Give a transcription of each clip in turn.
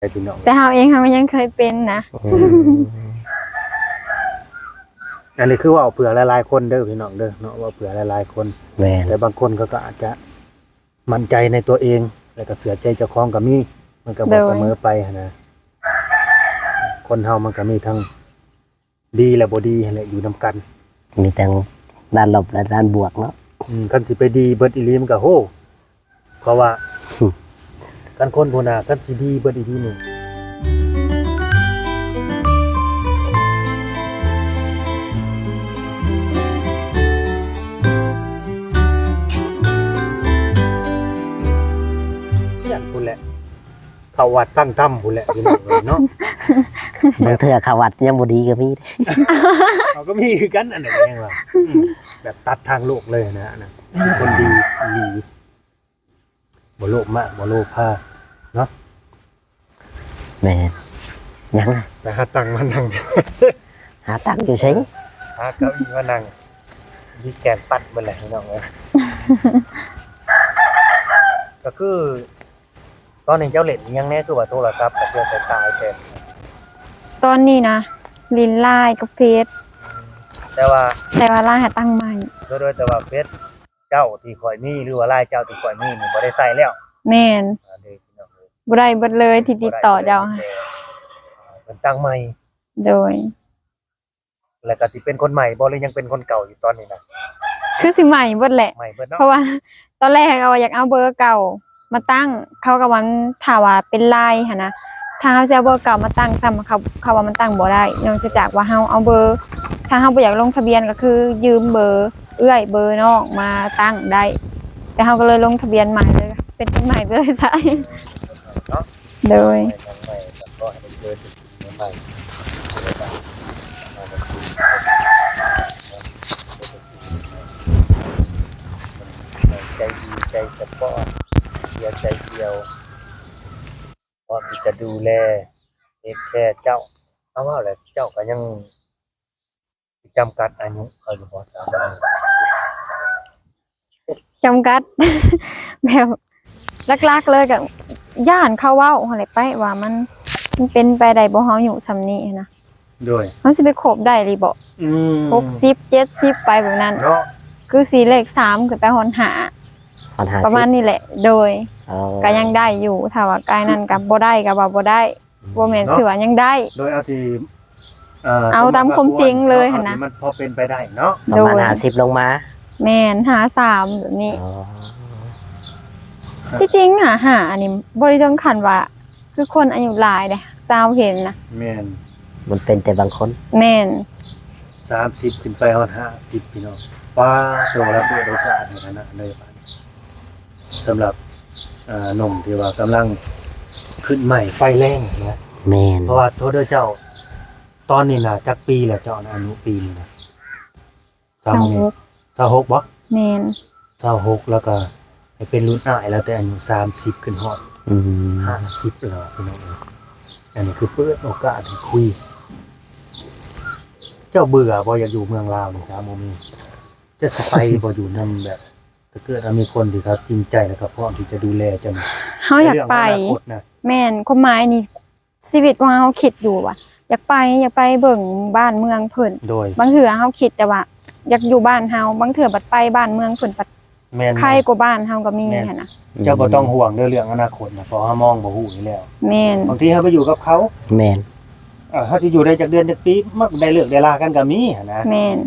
ไปพี่น้องแต่เฮาเองเฮายังเคยเป็นนะอันนี้คือว่าเอาเผื่อหลายๆคนเด้อพี่น้องเด้อเนาะว่าเผื่อหลายๆคนแม่นแต่บางคนก็อาจจะมั่นใจในตัวเองแล้วก็เสือใจเจ้าของก็มีมันก็บ่เสมอไปนะคนเฮามันก็มีทั้งดีและบ่ดีแหละอยู่นํกันมีทั้งด้านลบและด้านบวกเนาะคันสิไปดีเบิดอีหลีมันก็โหเพราะว่าคันคนผู้น่ะคันสิดีเบิดอีหลีนี่พุ่นแหละเข้าวัดตั้งธรรมพุ่นแหละพี่น้องเนาะ บางเทื่อเขาวัดยังบ่ดีก็มีเด้ เขาก็มีคือกันอันไหนยังว่าแบบตัดทางโลกเลยนะคนดีบ่โลภมากบ่โลภพาเนาะ แม่นยัง แต่หาตังค์มานั่ง หาตังค์อยู่ไส หาเก้าอี้มานั่งมีแกนปัดเบิ่นแหละพี่น้องเอ้ยก็คือตอนนี้เจ้าเล่นยังแน่คือว่าโทรศัพท์กับเพื่อนไปตายแต่ ตอนนี้นะลินไลน์กับเฟซ แต่ว่า ไลน์หาตั้งใหม่ โดยแต่ว่าเฟซเจ้าที่ข่อยมีหรือว่าไลน์เจ้าที่ข่อยมีนี่บ่ได้ใช้แล้ว แม่น เด้พี่น้องเอ้ย บ่ได้เบิดเลยที่ติดต่อเจ้า เป็นตั้งใหม่ โดย แล้วก็สิเป็นคนใหม่บ่หรือยังเป็นคนเก่าอยู่ตอนนี้นะ คือสิใหม่เบิดแหละ ใหม่เบิดเนาะ เพราะว่าตอนแรกเอาอยากเอาเบอร์เก่ามาตั้งเขาก็ว่าถ้าว่าเป็นไลน์หั่นนะถ้าเฮาสิเอาเบอร์เก่ามาตั้งซ้ำเขาว่ามันตั้งบ่ได้นอกจากว่าเฮาเอาเบอร์ถ้าเฮาบ่อยากลงทะเบียนก็คือยืมเบอร์เอื้อยเบอร์น้องมาตั้งได้แต่เฮาก็เลยลงทะเบียนใหม่เลยเป็นใหม่ไปเลยซะ เนาะ โดย ใหม่ก็ให้ได้เจอสิ่งใหม่ใจดีใจสปอร์ตเดียวใจเดียวพร้อมที่จะดูแลเทคแคร์เจ้าเอาว่าแหละเจ้าก็ยังจำกัดอายุเขาอยู่บ่สามารถ จำกัด แบบลักๆเลยกับย่านเข้าเว้าอะไรไปว่ามันเป็นไปได้บ่เฮาอยู่ซำนี้นะ ด้วย เฮาสิไปครบได้หรือบ่60 70ไปแบบนั้น เนาะ คือสีเลข3ขึ้นไปฮอด5 ฮอด50 ประมาณนี้แหละ โดย เอา ก็ยังได้อยู่ถ้าว่าใกล้นั้นก็บ่ได้ก็ว่าบ่ได้บ่แม่นสิว่ายังได้ โดยเอาที่ เอาตามความจริงเลยหั่นนะ มันพอเป็นไปได้เนาะ ประมาณ50ลงมา แม่น53แบบนี้ อ๋อ ที่จริงหาอันนี้บ่ได้ถึงขั้นว่าคือคนอายุหลายเด้ซาวเห็นนะ แม่น มันเป็นแต่บางคน แม่น 30ขึ้นไปฮอด50พี่น้องป้าตัวรับด้วยโอกาสในฐานะเลยบาดนี้สำหรับหนุ่มที่ว่ากำลังขึ้นใหม่ไฟแรงนะ แม่น เพราะว่าโทษด้วยเจ้า ตอนนี้น่ะจักปีแล้วเจ้าอายุปีนี้นะ26บ่ แม่น 26แล้วก็ให้เป็นรุ่นอ้ายแล้วแต่อายุ30ขึ้นฮอด อืม 50แล้วพี่น้องอันนี้คือเปิดโอกาสให้คุย เจ้าเบื่อบ่อยากอยู่เมืองลาวนี่3โมงจะสิไปบ่อยู่นำแบบถ้าเกิดมีคนที่เขาจริงใจแล้วก็พร้อมที่จะดูแลเจ้านี่ เฮาอยากไป ในเรื่องอนาคตนะ แม่นความหมายนี่ชีวิตว่าเฮาคิดอยู่ว่าอยากไปเบิ่งบ้านเมืองเพิ่น โดย บางเทื่อเฮาคิดแต่ว่าอยากอยู่บ้านเฮาบางเทื่อบัดไปบ้านเมืองเพิ่นบัด แม่น ใครกว่าบ้านเฮาก็มีหั่นน่ะ เจ้าบ่ต้องห่วงเรื่องอนาคตนะเพราะเฮามองบ่ฮู้อยู่แล้ว แม่น บางทีเฮาไปอยู่กับเขา แม่น เฮาสิอยู่ได้จักเดือนจักปีมันได้เลิกได้ลากันก็มีหันนะ แม่น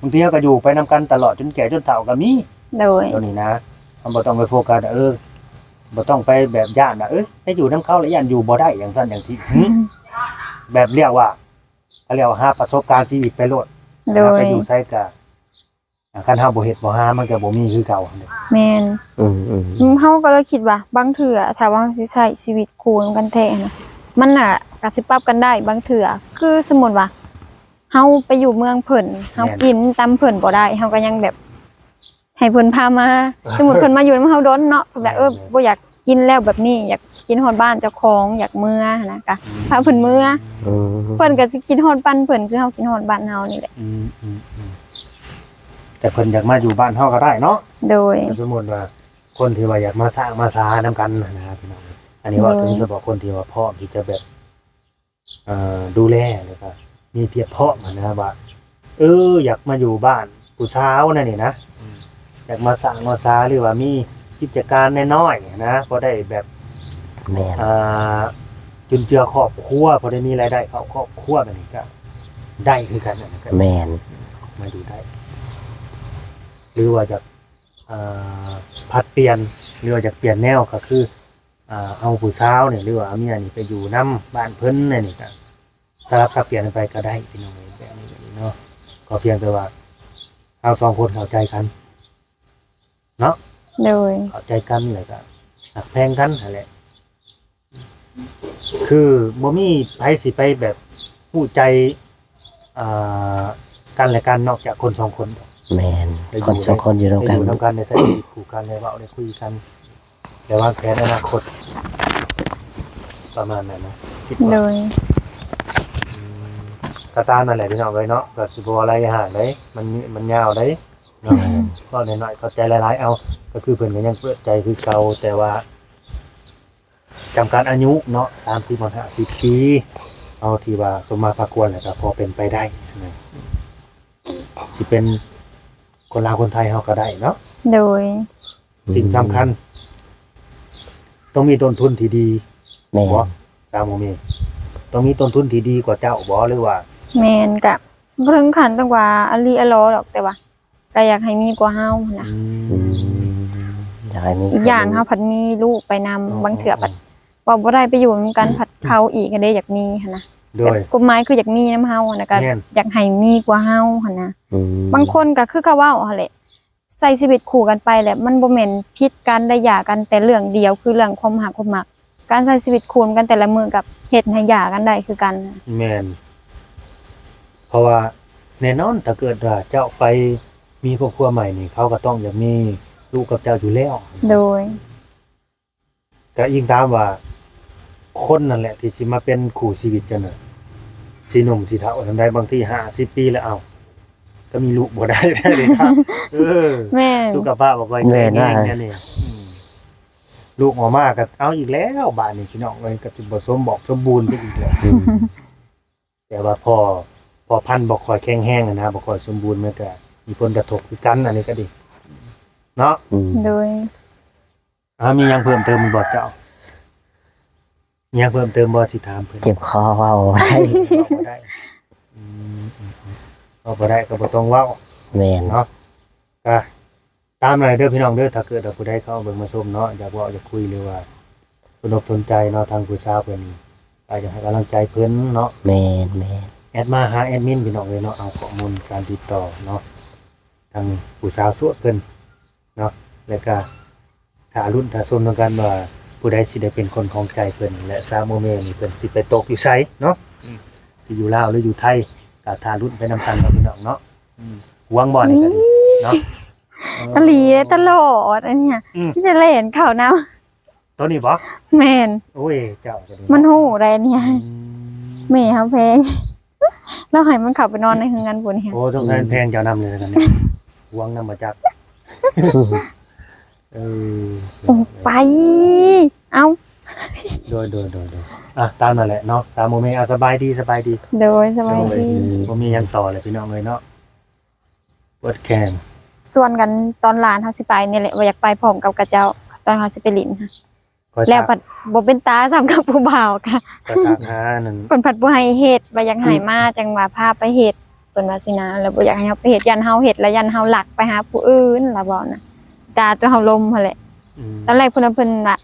บางทีเฮาก็อยู่ไปนำกันตลอดจนแก่จนเฒ่าก็มี โดย ตัวนี้นะเฮาบ่ต้องไปโฟกัสว่าบ่ต้องไปแบบย่านว่าให้อยู่นำเขาแล้วย่านอยู่บ่ได้อย่างซั่นอย่างซี่แบบเรียกว่าเขาเรียกว่าหาประสบการณ์ชีวิตไปโลด โดย ไปอยู่ไสก็คันเฮาบ่เฮ็ดบ่หามันก็บ่มีคือเก่าหั่นเด้ แม่น อืม เฮาก็เลยคิดว่าบางเทื่อถ้าว่าเฮาสิใช้ชีวิตคู่กันแท้นะมันน่ะก็สิปรับกันได้บางเทื่อคือสมมุติว่าเฮาไปอยู่เมืองเพิ่นเฮากินตามเพิ่นบ่ได้เฮาก็ยังแบบให้เพิ่นพามา สมมุติเพิ่นมาอยู่นำเฮาดนเนาะแบบบ่อยากกินแล้วแบบนี้อยากกินฮอดบ้านเจ้าของอยากเมื่อนะก็พาเพิ่นเมื่อ อืม เพิ่นก็สิกินฮอดบ้านเพิ่นคือเฮากินฮอดบ้านเฮานี่แหละ แต่เพิ่นอยากมาอยู่บ้านเฮาก็ได้เนาะ โดย สมมุติว่าคนที่ว่าอยากมาสร้างมาสานำกันนะครับพี่น้อง อันนี้ว่าถึงสำหรับคนที่ว่าพ่อที่จะแบบดูแลเลยครับมีเพียรเพาะมานะว่าอยากมาอยู่บ้านผู้สาวนั่นนี่นะอยากมาสั่งมาซาหรือว่ามีกิจการน้อยๆนะพอได้แบบ แม่น จุนเจือครอบครัวพอได้มีรายได้เข้าครอบครัวแบบนี้ก็ได้คือกันนะครับ แม่น มาดูได้ หรือว่าจะผัดเปลี่ยนหรือว่าจะเปลี่ยนแนวก็คือเอาผู้สาวเนี่ยหรือว่าเอาเมียนี่ไปอยู่น้ำบ้านเพิ่นเนี่ยนี่ก็สลับสับเปลี่ยนกันไปก็ได้พี่น้องแบบนี้เนาะก็เพียงแต่ว่าเอาสองคนเข้าใจกันเนาะ โดย เข้าใจกันเลยก็หักแพงกันอะไรคือบ่มีไผสิไปแบบผู้ใจกันและกันนอกจากคนสองคน แม่นคนสองคนอยู่ร่วม ได้ กัน อยู่ร่วมกันในสถานที่คู่กันในเว้าได้คุยกันแต่วางแผนอนาคตประมาณนั้นนะคิดว่า โดย ก็ตามนั่นแหละพี่น้องเลยเนาะก็สิบ่อะไรห่างได้มันยาวได้เนาะก็น้อยๆเข้าใจหลายๆเอาก็คือเพิ่นก็ยังเปิดใจคือเก่าแต่ว่าจำกัดอายุเนาะ30-50 ปีเอาที่ว่าสมมาพากวนแล้วก็พอเป็นไปได้นะสิเป็นคนลาวคนไทยเฮาก็ได้เนาะ โดย สิ่งสำคัญ ต้องมีต้นทุนที่ดี แม่น บ่ตามผมเองต้องมีต้นทุนที่ดีกว่าเจ้าบ่หรือว่า แม่นกะบ่ถึงขั้นต้องว่าอลีอลอดอกแต่ว่าก็อยากให้มีกว่าเฮานะ อืมอยากให้มี อีกอย่างเฮาผัดมีลูกไปนำบางเทื่อผัดว่าบ่ได้ไปอยู่นำกันผัดเขาอีกก็ได้อยากมีหั่นนะ โดย กฎหมายคืออยากมีนำเฮานะก็ แม่น อยากให้มีกว่าเฮาหั่นนะ อืม บางคนก็คือเขาเว้าหั่นแหละใช้ชีวิตคู่กันไปแหละมันบ่แม่นผิดกันได้หย่ากันแต่เรื่องเดียวคือเรื่องความหักความมักการใช้ชีวิตคู่กันแต่ละมื้อกับเฮ็ดให้หย่ากันได้คือกัน แม่นเพราะว่าแน่นอนถ้าเกิดว่าเจ้าไปมีครอบครัวใหม่นี่เขาก็ต้องอยากมีลูกกับเจ้าอยู่แล้ว โดย ก็ยิ่งตามว่าคนนั่นแหละที่สิมาเป็นคู่ชีวิตกันน่ะสิหนุ่มสิเฒ่าทำได้บางที50 ปีแล้วเอาก็มีลูกบ่ได้เลยครับแม่ สุขภาพบ่ค่อยแข็งแรงเนี่ยนี่ลูกออกมาก็เอาอีกแล้วบ้านนี้พี่น้องเอ้ยก็สิบ่สมบอกสมบูรณ์ไปอีกแล้ว อืม แต่ว่าพอพันธุ์บ่ค่อยแข็งแรงอะนะบ่ค่อยสมบูรณ์มันก็มีผลกระทบคือกันอันนี้ก็ดีเนาะ อืม โดย มีหยังเพิ่มเติมบ่เจ้ามีหยังเพิ่มเติมบ่สิถามเพิ่น เจ็บคอเว้าไว้ บ่ได้อืมเอาบ่ได้ก็บ่ต้องเว้า แม่น เนาะก็ตามอะไรเด้อพี่น้องเด้อถ้าเกิดว่าผู้ใดเข้าเบิ่งมาชมเนาะอยากเว้าอยากคุยหรือว่าสนอกสนใจเนาะทางผู้สาวเพิ่นก็อยากให้กำลังใจเพิ่นเนาะ แม่นแม่น แอดมาหาแอดมินพี่น้องเลยเนาะเอาข้อมูลการติดต่อเนาะทางผู้สาวสวดเพิ่นเนาะแล้วก็ถ้ารุ่นถ้าสมต้องกันว่าผู้ใดสิได้เป็นคนของใจเพิ่นและสาวโมเมนี่เพิ่นสิไปตกอยู่ไสเนาะสิอยู่ลาวหรืออยู่ไทยก็ถ้ารุ่นไปนำกันเนาะพี่น้องเนาะหวงบ่นี่ก็ดีเนาะ อลีตลอดอันเนี้ย อืม ที่จะเล่นข่าวน้ ตัวนี้บ่ ำแม่น โอ้ยเจ้าก็ดี มันหูได้เนี่ย อืม แม่เฮาเพลง แล้วให้มันเขับไปนอนในเฮือนพุ่นเนี่ย โอ้สงสัยแพงเจ้านำเลยกันเนี่ยหวงนำมาจากเออ โอ้ไป เอา โดยตามนั่นแหละเนาะสามโมเมนต์สบายดี โดยสบายดี บ่มีหยังต่อเลยพี่น้องเลยเนาะเปิดแคน ส่วนกันตอนหลานเฮาสิไปนี่แหละว่าอยากไปพร้อมกับกระเจ้า ตอนเฮาสิไปลินค่ะ คอย แล้ว ตา ผัดบ่เป็นตาสำกับผู้บ่าวค่ะ คอยตามหานั่น เพิ่นผัดบ่ให้เฮ็ดว่าอยากให้มาจังว่าพาไปเฮ็ดเพิ่นว่าสินะแล้วบ่อยากให้เฮาไปเฮ็ดยันเฮาเฮ็ดแล้วยันเฮาหลักไปหาผู้อื่นล่ะบ่น่ะตาตัวเฮาลมหั่นแหละ อืม ตอนแรกเพิ่นว่า